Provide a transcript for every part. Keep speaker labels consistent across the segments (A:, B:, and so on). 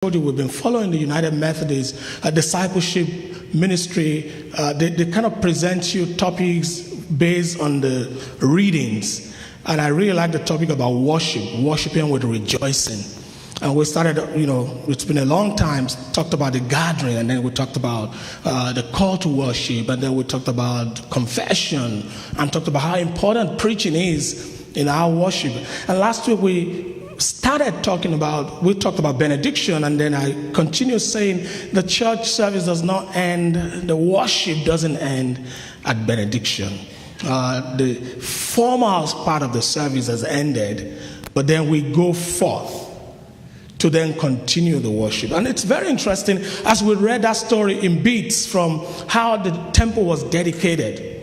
A: We've been following the United Methodist discipleship ministry. They kind of present you topics based on the readings. And I really like the topic about worshiping with rejoicing. And we started, it's been a long time, talked about the gathering, and then we talked about the call to worship, and then we talked about confession, and talked about how important preaching is in our worship. And last week we talked about benediction, and then I continued saying the church service does not end, the worship doesn't end at benediction. The formal part of the service has ended, but then we go forth to then continue the worship. And it's very interesting as we read that story in bits from how the temple was dedicated.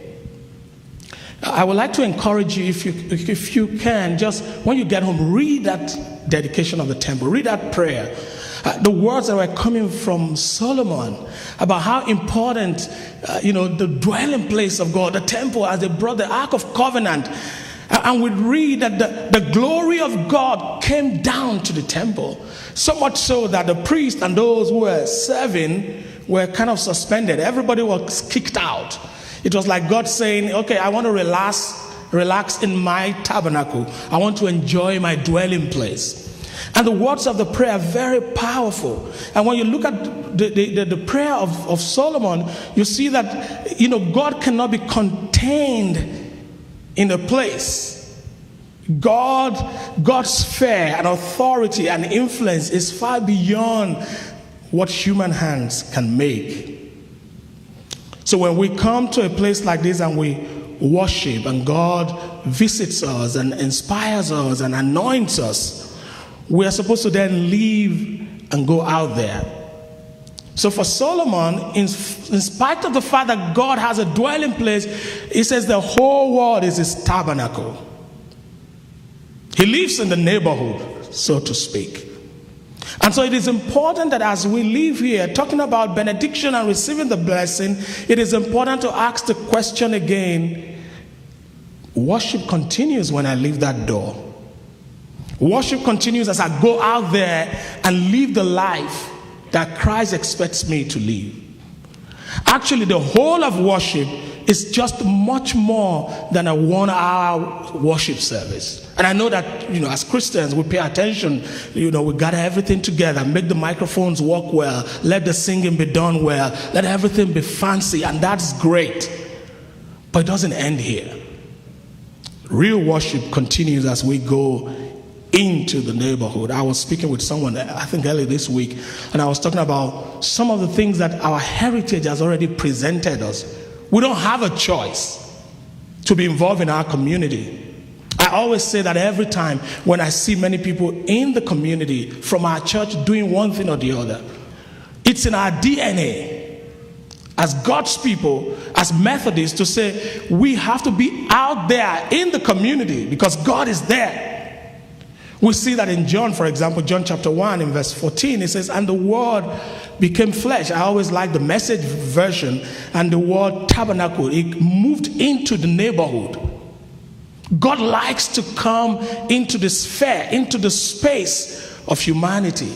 A: I would like to encourage you, if you can, just when you get home, read that dedication of the temple, read that prayer. The words that were coming from Solomon about how important, the dwelling place of God, the temple, as they brought the Ark of Covenant. And we read that the glory of God came down to the temple, so much so that the priest and those who were serving were kind of suspended. Everybody was kicked out. It was like God saying, okay, I want to relax in my tabernacle. I want to enjoy my dwelling place. And the words of the prayer are very powerful. And when you look at the prayer of Solomon, you see that, God cannot be contained in a place. God's sphere and authority and influence is far beyond what human hands can make. So when we come to a place like this and we worship, and God visits us and inspires us and anoints us, we are supposed to then leave and go out there. So for Solomon, in spite of the fact that God has a dwelling place, he says the whole world is his tabernacle. He lives in the neighborhood, so to speak. And so it is important that as we live here, talking about benediction and receiving the blessing, it is important to ask the question again, worship continues when I leave that door. Worship continues as I go out there and live the life that Christ expects me to live. Actually, the whole of worship is just much more than a 1-hour worship service. And I know that, as Christians, we pay attention, we gather everything together, make the microphones work well, let the singing be done well, let everything be fancy, and that's great. But it doesn't end here. Real worship continues as we go into the neighborhood. I was speaking with someone, I think earlier this week, and I was talking about some of the things that our heritage has already presented us. We don't have a choice to be involved in our community. I always say that every time when I see many people in the community from our church doing one thing or the other, it's in our DNA as God's people, as Methodists, to say we have to be out there in the community because God is there. We see that in John, for example, John chapter 1 in verse 14, it says, and the word became flesh. I always like the Message version, and the word tabernacle, it moved into the neighborhood. God likes to come into the sphere, into the space of humanity.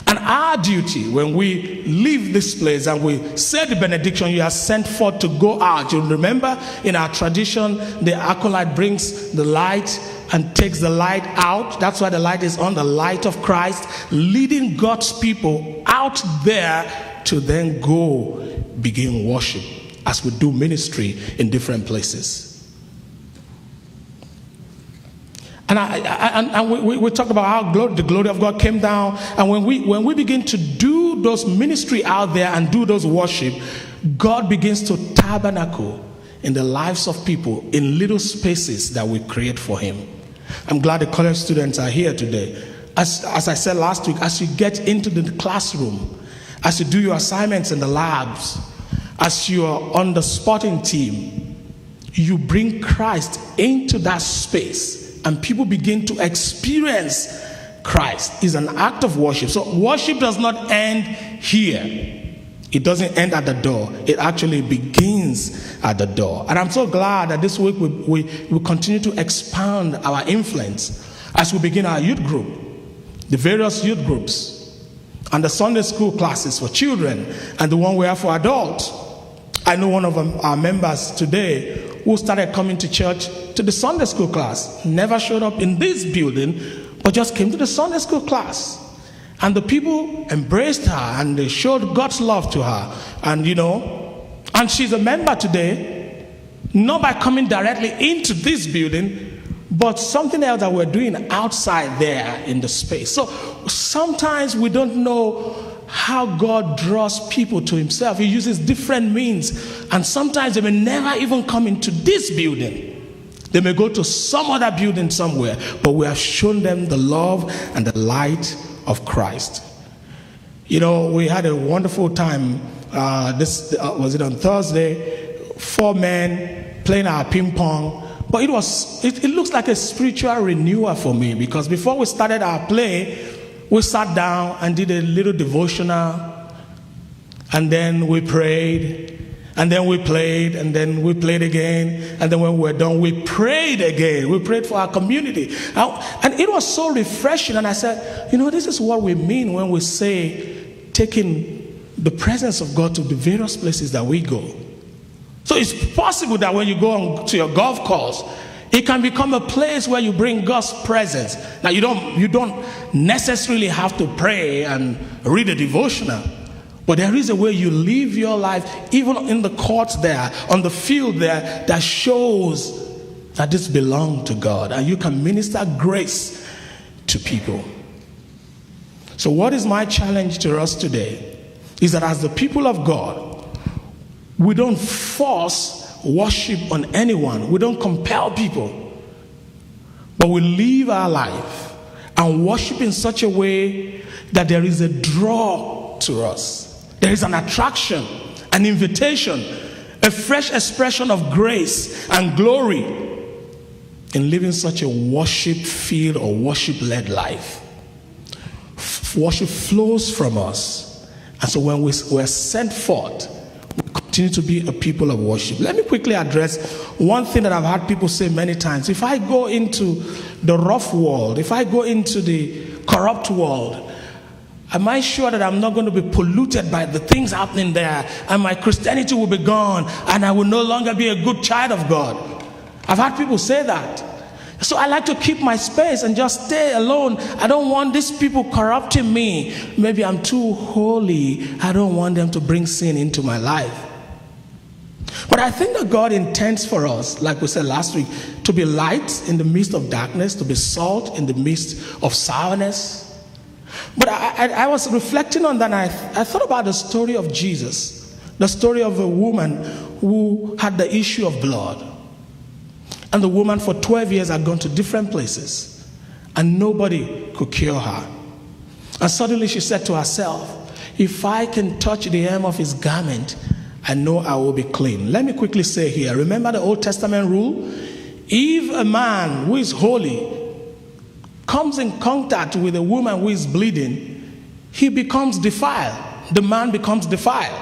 A: And our duty, when we leave this place and we say the benediction, you are sent forth to go out. You remember in our tradition, the acolyte brings the light and takes the light out. That's why the light is on, the light of Christ, leading God's people out there to then go begin worship as we do ministry in different places. And we talked about how the glory of God came down. And when we begin to do those ministry out there and do those worship, God begins to tabernacle in the lives of people in little spaces that we create for him. I'm glad the college students are here today. As I said last week, as you get into the classroom, as you do your assignments in the labs, as you are on the sporting team, you bring Christ into that space. And people begin to experience Christ. It's an act of worship. So worship does not end here. It doesn't end at the door. It actually begins at the door. And I'm so glad that this week we continue to expand our influence as we begin our youth group, the various youth groups. And the Sunday school classes for children and the one we have for adults. I know one of our members today who started coming to church to the Sunday school class. Never showed up in this building, but just came to the Sunday school class. And the people embraced her and they showed God's love to her. And and she's a member today, not by coming directly into this building, but something else that we're doing outside there in the space. So sometimes we don't know how God draws people to himself. He uses different means, and sometimes they may never even come into this building. They may go to some other building somewhere, but we have shown them the love and the light of Christ. We had a wonderful time. Was it on Thursday? 4 men playing our ping pong. But it looks like a spiritual renewal for me, because before we started our play, we sat down and did a little devotional, and then we prayed, and then we played, and then we played again, and then when we were done, we prayed again. We prayed for our community. And it was so refreshing, and I said, this is what we mean when we say taking the presence of God to the various places that we go. So it's possible that when you go on to your golf course, it can become a place where you bring God's presence. Now you don't necessarily have to pray and read a devotional, but there is a way you live your life, even in the courts there, on the field there, that shows that this belongs to God, and you can minister grace to people. So what is my challenge to us today is that as the people of God, we don't force worship on anyone. We don't compel people. But we live our life and worship in such a way that there is a draw to us. There is an attraction, an invitation, a fresh expression of grace and glory in living such a worship-filled or worship-led life. Worship flows from us. And so when we're sent forth, continue to be a people of worship. Let me quickly address one thing that I've had people say many times. If I go into the rough world, if I go into the corrupt world, am I sure that I'm not going to be polluted by the things happening there, and my Christianity will be gone, and I will no longer be a good child of God? I've had people say that. So I like to keep my space and just stay alone. I don't want these people corrupting me. Maybe I'm too holy. I don't want them to bring sin into my life. But I think that God intends for us, like we said last week, to be light in the midst of darkness, to be salt in the midst of sourness. But I was reflecting on that, and I thought about the story of Jesus, the story of a woman who had the issue of blood. And the woman for 12 years had gone to different places, and nobody could cure her. And suddenly she said to herself, if I can touch the hem of his garment, I know I will be clean. Let me quickly say here, remember the Old Testament rule? If a man who is holy comes in contact with a woman who is bleeding, he becomes defiled. The man becomes defiled.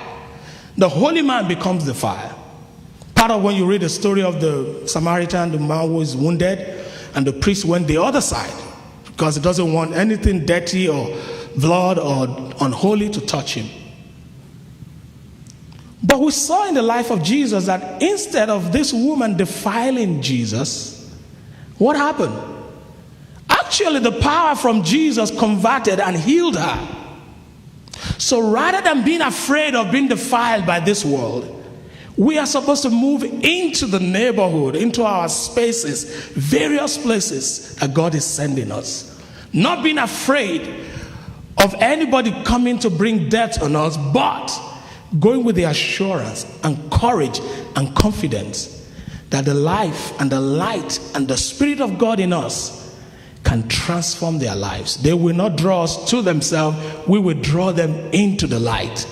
A: The holy man becomes defiled. Part of when you read the story of the Samaritan, the man who is wounded, and the priest went the other side because he doesn't want anything dirty or blood or unholy to touch him. But we saw in the life of Jesus that instead of this woman defiling Jesus, what happened? Actually, the power from Jesus converted and healed her. So rather than being afraid of being defiled by this world, we are supposed to move into the neighborhood, into our spaces, various places that God is sending us. Not being afraid of anybody coming to bring death on us, but going with the assurance and courage and confidence that the life and the light and the Spirit of God in us can transform their lives. They will not draw us to themselves. We will draw them into the light,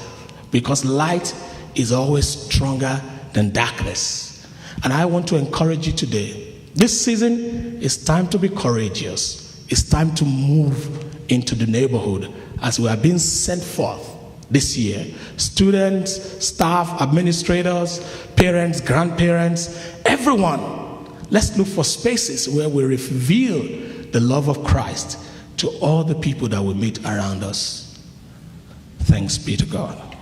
A: because light is always stronger than darkness. And I want to encourage you today. This season is time to be courageous. It's time to move into the neighborhood as we are being sent forth this year. Students, staff, administrators, parents, grandparents, everyone. Let's look for spaces where we reveal the love of Christ to all the people that we meet around us. Thanks be to God.